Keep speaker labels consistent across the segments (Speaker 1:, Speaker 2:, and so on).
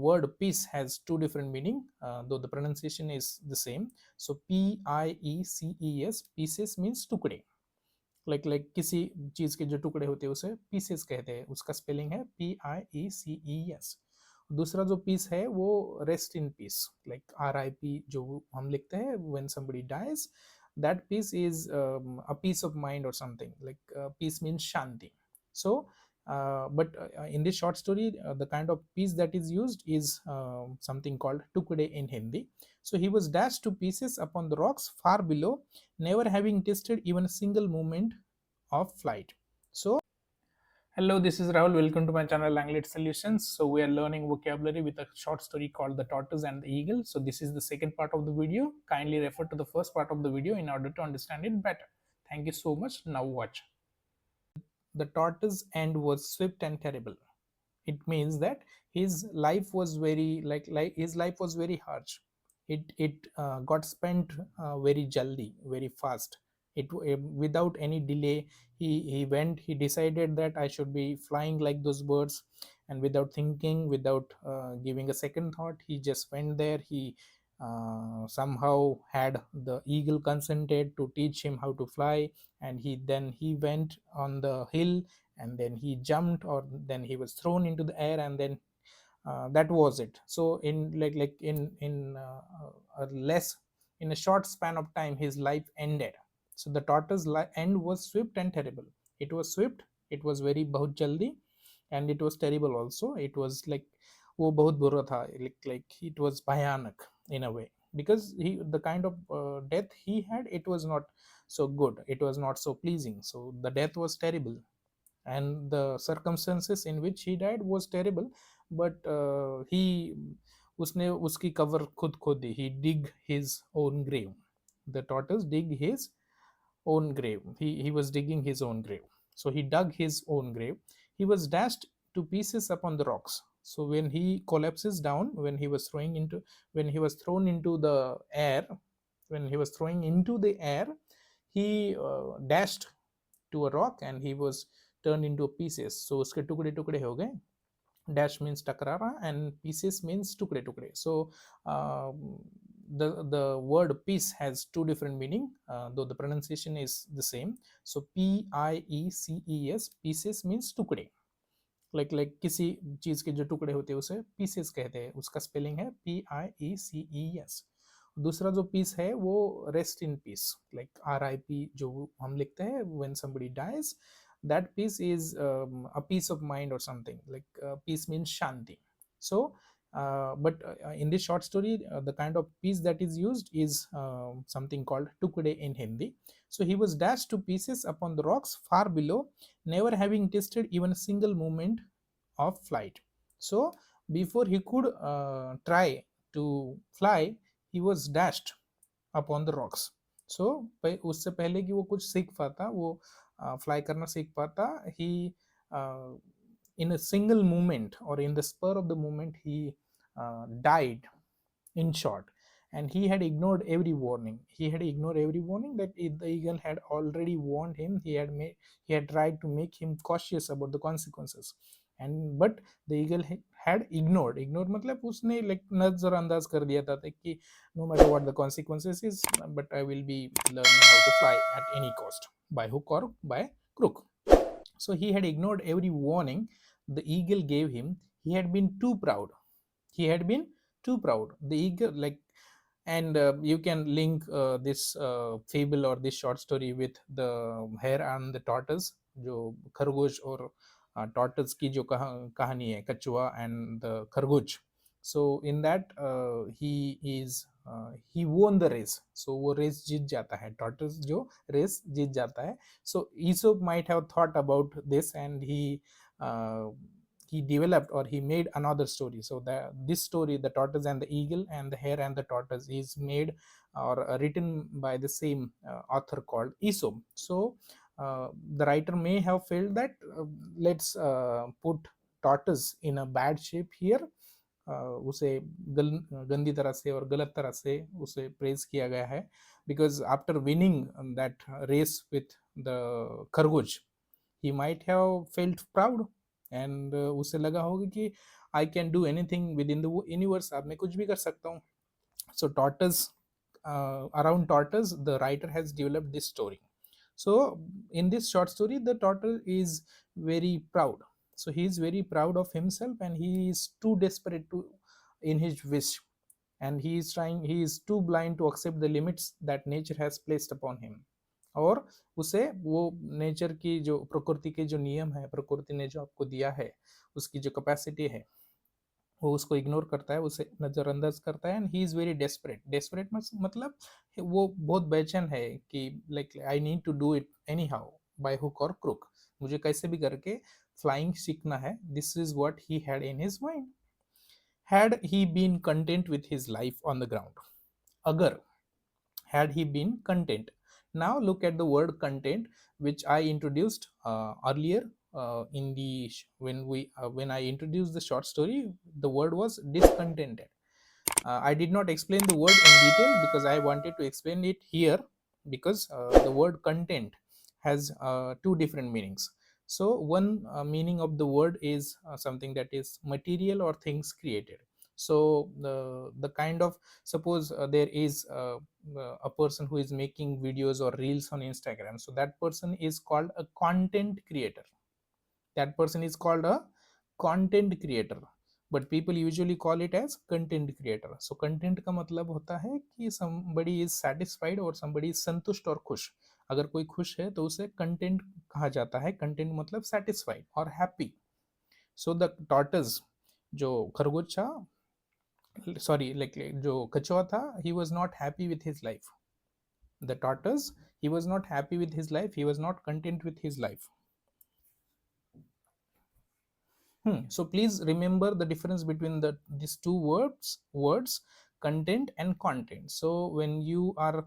Speaker 1: word peace has two different meaning, though the pronunciation is the same. So Pieces, pieces means टुकड़े. Like किसी चीज के जो टुकड़े होते हैं उसे पीसेस कहते हैं, उसका स्पेलिंग है Pieces. दूसरा जो पीस है वो rest in peace, like RIP जो हम लिखते हैं when somebody dies, that peace is a peace of mind or something, like peace means shanti. So but in this short story, the kind of piece that is used is something called tukde in Hindi. So he was dashed to pieces upon the rocks far below, never having tasted even a single moment of flight. So hello, this is Rahul. Welcome to my channel Language Solutions. So we are learning vocabulary with a short story called The Tortoise and the Eagle. So this is the second part of the video. Kindly refer to the first part of the video in order to understand it better. Thank you so much. Now watch. The tortoise end was swift and terrible. It means that his life was very like his life was very harsh. It got spent very jaldi, very fast. Without any delay, he decided that I should be flying like those birds, and without thinking, without giving a second thought, he just went there. He somehow had the eagle consented to teach him how to fly, and he went on the hill, and then he jumped, or then he was thrown into the air, and then that was it. So in a less in a short span of time, his life ended. So the tortoise end was swift and terrible. It was swift, it was very bahut jaldi, and it was terrible also. It was like वो बहुत बुरा था, like it was bhayanak in a way, because the kind of death he had, it was not so good, it was not so pleasing. So the death was terrible, and the circumstances in which he died was terrible. But he उसने उसकी cover खुद खोद दी. He dig his own grave. The tortoise dig his own grave. He was digging his own grave. So he dug his own grave. He was dashed to pieces upon the rocks. So when he collapses down, when he was thrown into the air, he dashed to a rock, and he was turned into pieces. So उसके टुकड़े टुकड़े हो गए. Dash means टकराना, and pieces means टुकड़े टुकड़े. So the word piece has two different meaning, though the pronunciation is the same. So Pieces, pieces means टुकड़े. like किसी चीज के जो टुकड़े होते हैं उसे पीसेस कहते हैं, उसका स्पेलिंग है Pieces. दूसरा जो पीस है वो rest in peace, like RIP जो हम लिखते हैं when somebody dies, that piece is a peace of mind or something, like peace means shanti. So but in this short story, the kind of piece that is used is something called tukde in Hindi. So he was dashed to pieces upon the rocks far below, never having tasted even a single moment of flight. So before he could try to fly, he was dashed upon the rocks. So उससे पहले कि वो कुछ सीख पाता, वो fly करना सीख पाता, he in a single moment, or in the spur of the moment, he died, in short. And he had ignored every warning. That the eagle had already warned him. He had tried to make him cautious about the consequences, and but the eagle had ignored मतलब उसने like नजरअंदाज कर दिया था कि no matter what the consequences is, but I will be learning how to fly at any cost, by hook or by crook. So he had ignored every warning the eagle gave him. He had been too proud. The eagle, like, and you can link this fable or this short story with the hare and the tortoise, जो खरगोश और tortoise की जो कहानी है, कछुआ and the खरगोश. So in that he won the race. So वो रेस जीत जाता है, tortoise जो रेस जीत जाता है. So aesop might have thought about this, and uh, he developed, or he made another story. So this story, the tortoise and the eagle and the hare and the tortoise, is made or written by the same author called aesop. So the writer may have felt that let's put tortoise in a bad shape here. उसे गंदी तरह से और गलत तरह से उसे praise किया गया है, because after winning that race with the खरगोश, he might have felt proud, and उसे लगा होगा कि I can do anything with in the universe, अब मैं कुछ भी कर सकता हूँ. So tortoise, around tortoise the writer has developed this story. So in this short story the tortoise is very proud. So he is very proud of himself and he is too desperate to in his wish, and he is too blind to accept the limits that nature has placed upon him. और उसे वो nature की जो प्रकृति के जो नियम है, प्रकृति ने जो आपको दिया है, उसकी जो कैपेसिटी है, वो उसको इग्नोर करता है, उसे नज़रअंदाज करता है. And he is very desperate. Desperate मतलब वो बहुत बेचैन है कि like I need to do it anyhow, by hook और क्रुक, मुझे कैसे भी करके फ्लाइंग सीखना है. This is what he had in his mind. Had he been content with his life on the ground. अगर, had he been content. Now look at the word content, which I introduced earlier in the when I introduced the short story. The word was discontented. I did not explain the word in detail because I wanted to explain it here, because the word content has two different meanings. So one meaning of the word is something that is material or things created. So the kind of, suppose there is a person who is making videos or reels on Instagram, so that person is called a content creator. That person is called a content creator, but people usually call it as content creator. So content का मतलब होता है कि somebody is satisfied और somebody is संतुष्ट और खुश. अगर कोई खुश है तो उसे content कहा जाता है. content मतलब satisfied और happy. So the tortoise, जो खरगोश था, sorry, like जो कछुआ था, he was not happy with his life. The tortoise, he was not happy with his life, he was not content with his life. So please remember the difference between these two words, content and content. So when you are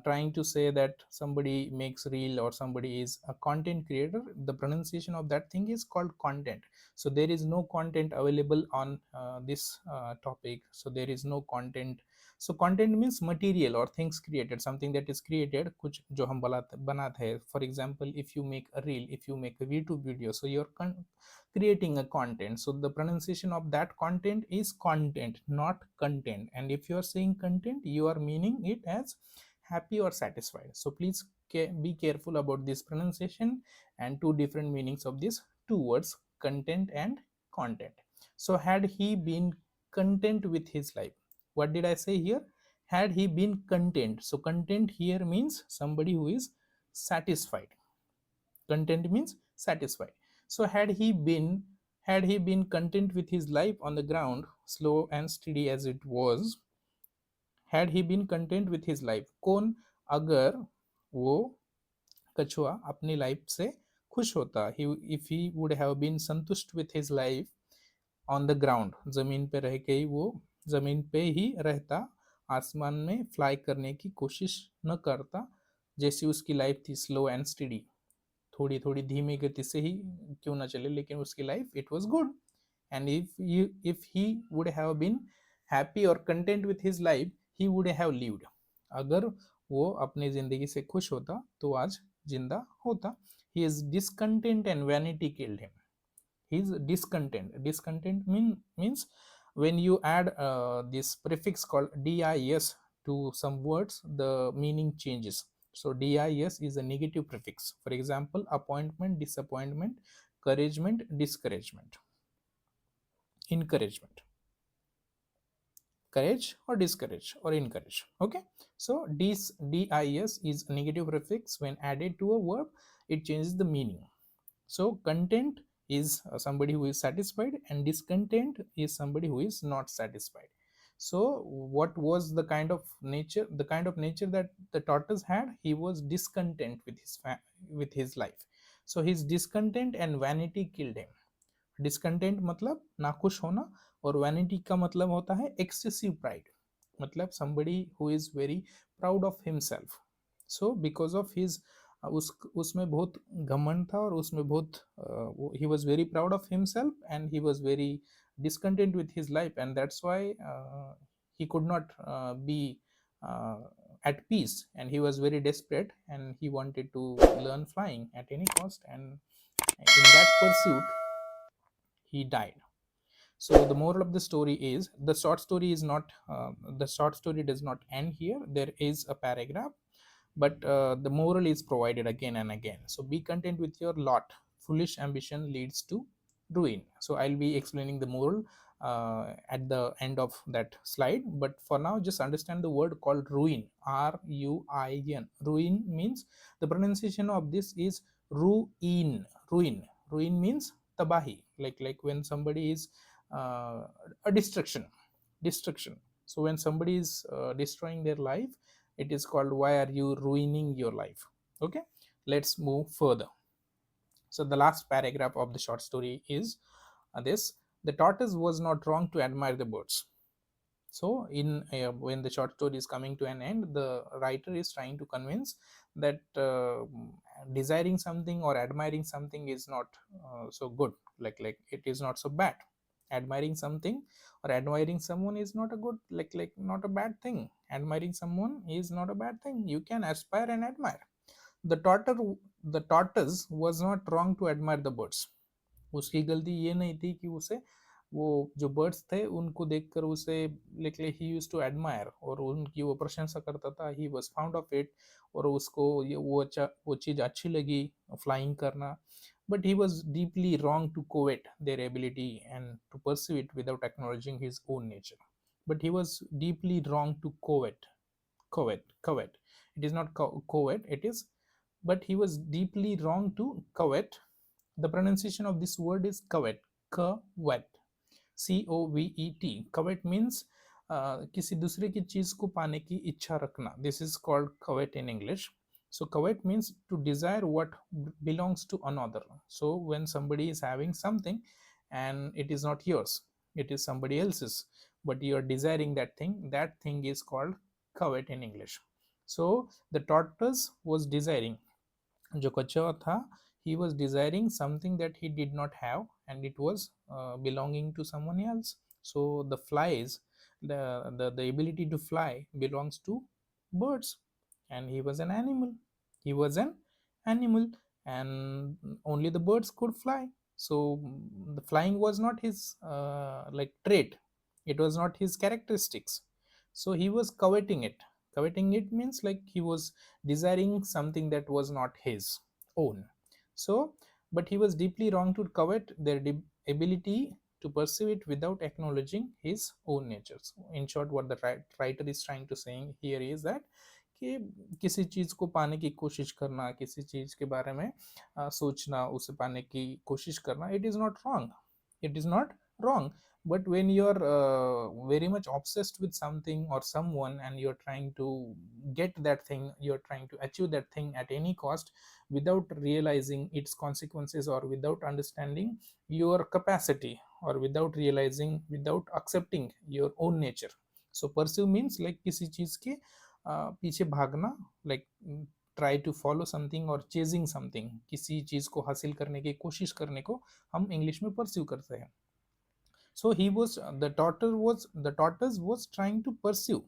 Speaker 1: trying to say that somebody makes reel or somebody is a content creator, the pronunciation of that thing is called content. So there is no content available on this topic. So there is no content. So content means material or things created, something that is created, कुछ जो हम बनाते हैं. For example, if you make a reel, if you make a YouTube video, so you're creating a content. So the pronunciation of that content is content, not content. And if you are saying content, you are meaning it as happy or satisfied. So please be careful about this pronunciation and two different meanings of these two words, content and content. So had he been content with his life, what did I say here? Had he been content. So content here means somebody who is satisfied. Content means satisfied. So had he been content with his life on the ground, slow and steady as it was, had he been content with his life, कौन, अगर वो कछुआ अपनी life से खुश होता, if he would have been संतुष्ट with his life on the ground, जमीन पे रह के ही वो जमीन पे ही रहता, आसमान में फ्लाई करने की कोशिश न करता, जैसी उसकी लाइफ थी स्लो एंड स्टडी, थोड़ी थोड़ी धीमी गति से ही क्यों ना चले, लेकिन उसकी life it was good. And if he would have been happy और content with his life, he would have lived. अगर वो अपनी जिंदगी से खुश होता तो आज जिंदा होता. He is discontent and vanity killed him. He is discontent. Discontent means when you add this prefix called dis to some words, the meaning changes. So dis is a negative prefix. For example, appointment, disappointment, encouragement, discouragement, encouragement, courage or discourage or encourage. Okay, so dis is a negative prefix. When added to a verb, it changes the meaning. So content is somebody who is satisfied, and discontent is somebody who is not satisfied. So what was the kind of nature, that the tortoise had? He was discontent with his life. So his discontent and vanity killed him. Discontent मतलब नाखुश होना, और vanity का मतलब होता है excessive pride, मतलब somebody who is very proud of himself. So because of his उसमें बहुत घमंड था, और उसमें बहुत he was very proud of himself and he was very discontent with his life, and that's why he could not be uh, at peace, and he was very desperate, and he wanted to learn flying at any cost, and in that pursuit he died. So the moral of the story is, the short story does not end here. There is a paragraph, but the moral is provided again and again. So be content with your lot. Foolish ambition leads to ruin. So I'll be explaining the moral at the end of that slide, but for now just understand the word called ruin. Ruin. Ruin means, the pronunciation of this is ruin. Ruin means tabahi, like when somebody is a destruction. So when somebody is destroying their life, it is called, why are you ruining your life? Okay, let's move further. So the last paragraph of the short story is this: the tortoise was not wrong to admire the birds. So in when the short story is coming to an end, the writer is trying to convince that desiring something or admiring something is not so good, like it is not so bad. Admiring something or admiring someone is not a good, like not a bad thing. Admiring someone is not a bad thing. You can aspire and admire. The tortoise was not wrong to admire the birds. उसकी गलती ये नहीं थी कि उसे वो जो birds थे उनको देखकर उसे ही यूज्ड टू एडमायर और उनकी वो प्रशंसा करता था. He was found of it, और उसको ये वो चीज़ अच्छी लगी, फ्लाइंग करना. But he was deeply wrong to covet their ability and to pursue it without acknowledging his own nature. But he was deeply wrong to covet. It is not covet, it is, but he was deeply wrong to covet. The pronunciation of this word is covet. Covet. covet. Covet means किसी दूसरे की चीज को पाने की इच्छा रखना. This is called covet in English. So covet means to desire what belongs to another. So when somebody is having something and it is not yours, it is somebody else's, but you are desiring that thing, that thing is called covet in English. So the tortoise was desiring, जो कछुआ था, he was desiring something that he did not have, and it was belonging to someone else. So the flies, the ability to fly belongs to birds, and he was an animal. He was an animal, and only the birds could fly. So the flying was not his trait. It was not his characteristics. So he was coveting it. Coveting it means like he was desiring something that was not his own. So, but he was deeply wrong to covet their ability to pursue it without acknowledging his own nature. So in short, what the writer is trying to saying here is that कि किसी चीज़ को पाने की कोशिश करना, किसी चीज़ के बारे में सोचना, उसे पाने की कोशिश करना, it is not wrong. It is not wrong. But when you're very much obsessed with something or someone, and you're trying to get that thing, you're trying to achieve that thing at any cost, without realizing its consequences, or without understanding your capacity, or without realizing, without accepting your own nature. So pursue means like किसी चीज के पीछे भागना, like try to follow something और chasing something, किसी चीज को हासिल करने की कोशिश करने को हम इंग्लिश में परस्यू करते हैं. So he was the tortoise was trying to pursue.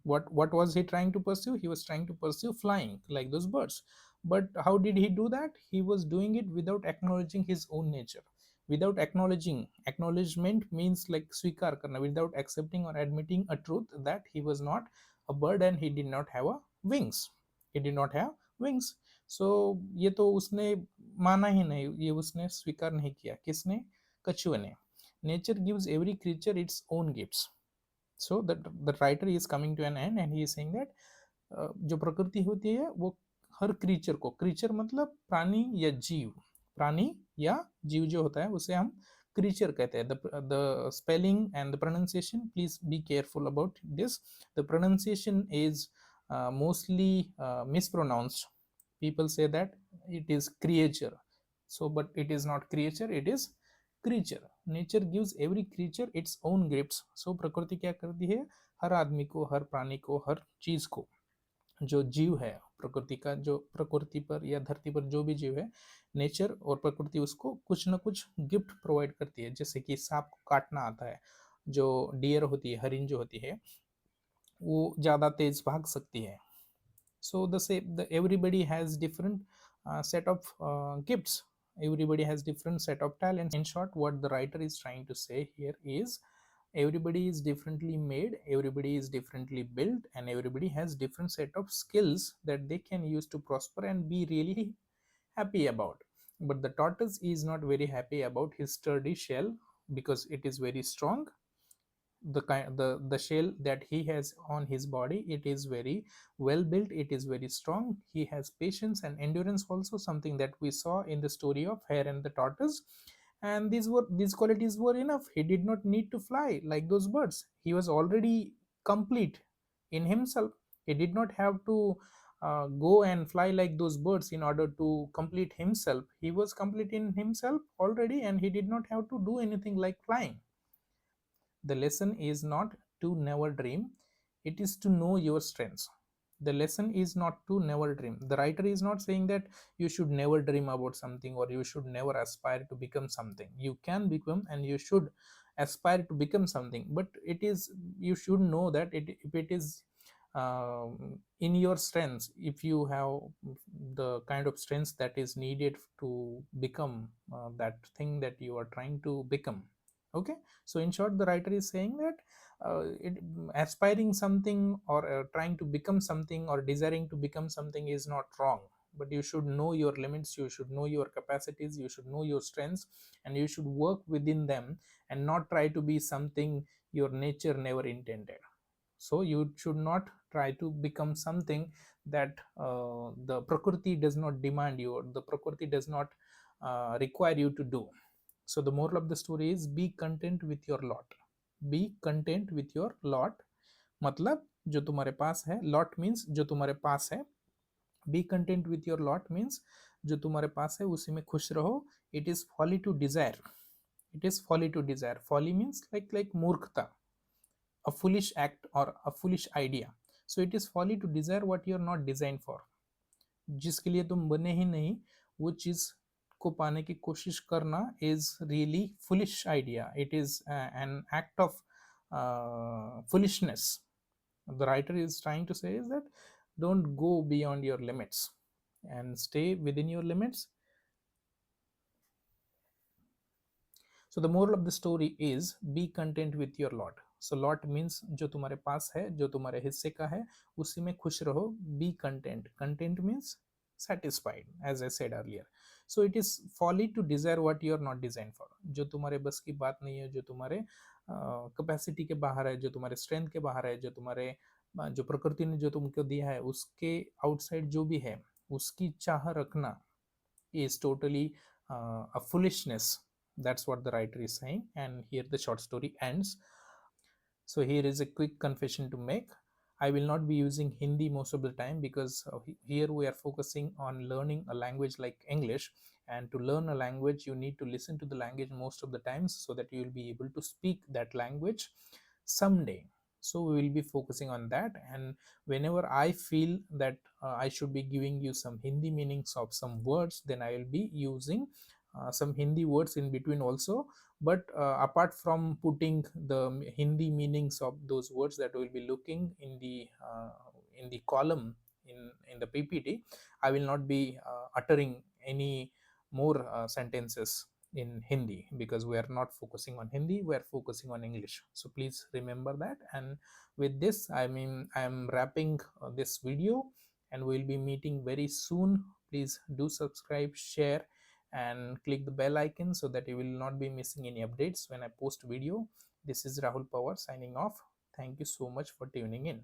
Speaker 1: What was he trying to pursue? He was trying to pursue flying like those birds. But how did he do that? He was doing it without acknowledging his own nature. Without acknowledging, acknowledgement means like स्वीकार करना, without accepting or admitting a truth that he was not a bird and he did not have a wings. He did not have wings. So ये तो उसने माना ही नहीं, ये उसने स्वीकार नहीं किया. किसने? कछुए ने. Nature gives every creature its own gifts. So the writer is coming to an end and he is saying that जो प्रकृति होती है वो हर क्रीचर को, क्रीचर मतलब प्राणी या जीव, प्राणी या जीव जो होता है उसे हम क्रीचर कहते हैं. The spelling and the pronunciation, please be careful about this. The pronunciation is mostly mispronounced. People say that it is creature, so but it is not creature, it is creature. Nature gives every creature its own gifts. So प्रकृति क्या करती है? हर आदमी को, हर प्राणी को, हर चीज को, जो जीव है प्रकृति का, जो प्रकृति पर या धरती पर जो भी जीव है, नेचर और प्रकृति उसको कुछ ना कुछ गिफ्ट प्रोवाइड करती है. जैसे कि सांप को काटना आता है, जो डियर होती है, हरिण जो होती है, वो ज़्यादा तेज भाग सकती है. So the everybody has different set of gifts. everybody has different set of talents. In short, what the writer is trying to say here is everybody is differently made, everybody is differently built, and everybody has different set of skills that they can use to prosper and be really happy about. But the tortoise is not very happy about his sturdy shell because it is very strong. The shell that he has on his body, it is very well built, it is very strong. He has patience and endurance, also something that we saw in the story of hare and the tortoise. And these qualities were enough. He did not need to fly like those birds. He was already complete in himself. He did not have to go and fly like those birds in order to complete himself. He was complete in himself already, and he did not have to do anything like flying. The lesson is not to never dream, it is to know your strengths. The lesson is not to never dream. The writer is not saying that you should never dream about something or you should never aspire to become something. You can become and you should aspire to become something, but it is, you should know that if it is in your strengths, if you have the kind of strengths that is needed to become that thing that you are trying to become. Okay, so in short, the writer is saying that aspiring something or trying to become something or desiring to become something is not wrong, but you should know your limits, you should know your capacities, you should know your strengths, and you should work within them and not try to be something your nature never intended. So you should not try to become something that the prakriti does not demand you, or the prakriti does not require you to do. So the moral of the story is be content with your lot. Be content with your lot. मतलब जो तुम्हारे पास है, lot means जो तुम्हारे पास है. Be content with your lot means जो तुम्हारे पास है उसी में खुश रहो. It is folly to desire. It is folly to desire. Folly means like मूर्खता, a foolish act or a foolish idea. So it is folly to desire what you are not designed for. जिसके लिए तुम बने ही नहीं, वो चीज को पाने की कोशिश करना is really foolish idea. It is an act of foolishness. The writer is trying to say is that don't go beyond your limits and stay within your limits. So the moral of the story is be content with your lot. So lot means जो तुम्हारे पास है, जो तुम्हारे हिस्से का है, उसी में खुश रहो. Be content. Content means satisfied, as I said earlier. So it is folly to desire what you are not designed for. जो तुम्हारे बस की बात नहीं है, जो तुम्हारे कैपेसिटी के बाहर है, जो तुम्हारे स्ट्रेंथ के बाहर है, जो तुम्हारे जो प्रकृति ने जो तुमको दिया है उसके आउटसाइड जो भी है, उसकी चाह रखना is totally a foolishness. That's what the writer is saying, and here the short story ends. So here is a quick confession to make. I will not be using Hindi most of the time because here we are focusing on learning a language like English, and to learn a language you need to listen to the language most of the times so that you will be able to speak that language someday. So we will be focusing on that, and whenever I feel that I should be giving you some Hindi meanings of some words, then I will be using some Hindi words in between also. But apart from putting the Hindi meanings of those words that we'll be looking in the column in the PPT, I will not be uttering any more sentences in Hindi because we are not focusing on Hindi, we are focusing on English. So please remember that. And with this, I mean, I am wrapping this video, and we'll be meeting very soon. Please do subscribe, share, and click the bell icon so that you will not be missing any updates when I post video. This is Rahul Pawar signing off. Thank you so much for tuning in.